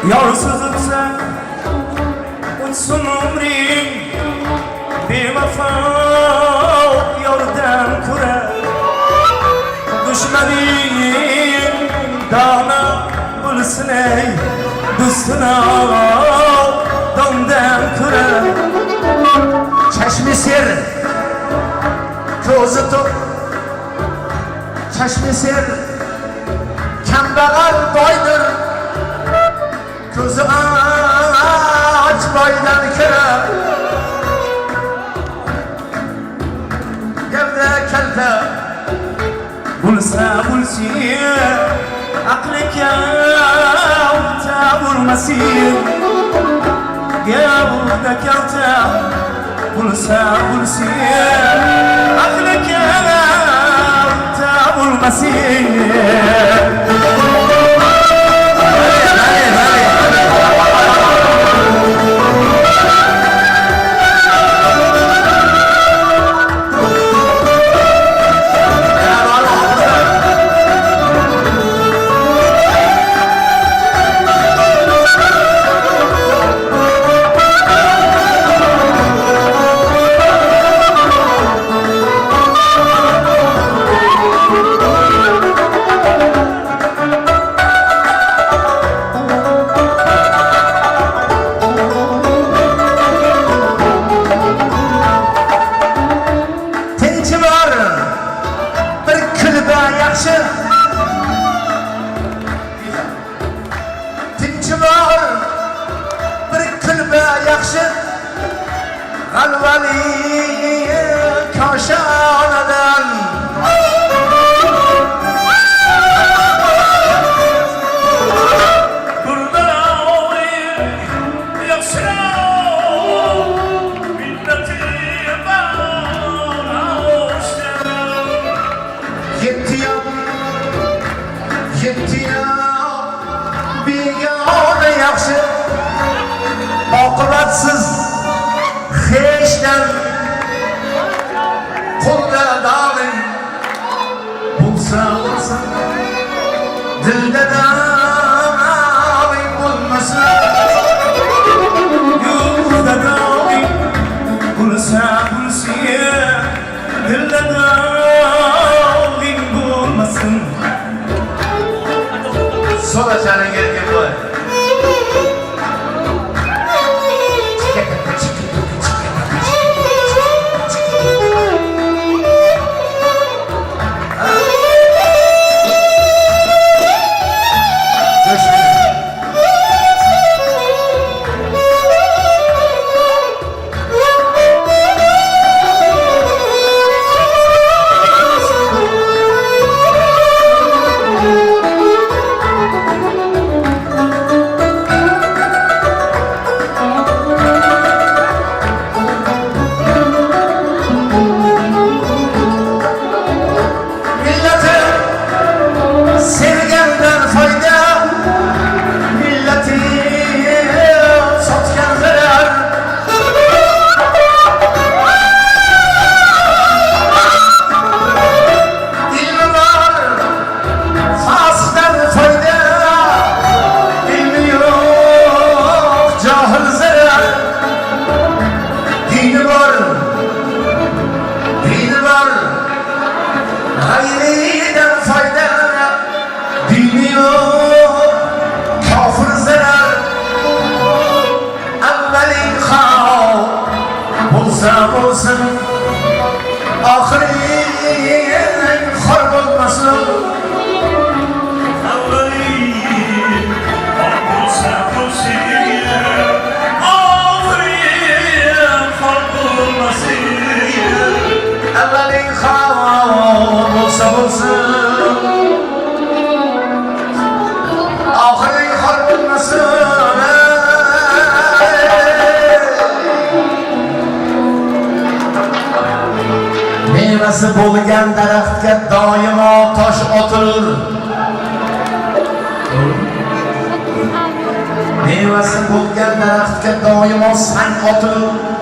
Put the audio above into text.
Yarsız ötsen uçsun umrim bevefa yardan ko'ra düşmedim dana bulsun ey do'stuna dondan ko'ra chashmi ser ko'zi to'q chashmi ser kambag'al boydir ko'zi och boydan ko'ra gavda kalta bo'lsa bo'lsin aqli kalta bo'lmasin gavda kalta bo'lsa bo'lsin aqli kalta bo'lmasin G'alvali koshonadan begona yaxshi oqibatsiz hechdan qo'lda dog'ing bo'lsa bo'lsin dilda dog'ing bo'lmasa yuzda dog'ing bo'lsa bo'lsin dilda dog'ing bo'lmasin so'rachaning erkin bo'y olsun ahirin xor bo'lmasin avvalin bo'lsa bo'lsin ahirin xor bo'lmasin avvalin xor bo'lsa bo'lsin ahirin xor bo'lmasin mevasi bo'lgan daraxtga doimo tosh otilur. Mevasi bo'lgan daraxtga doimo sang otilur.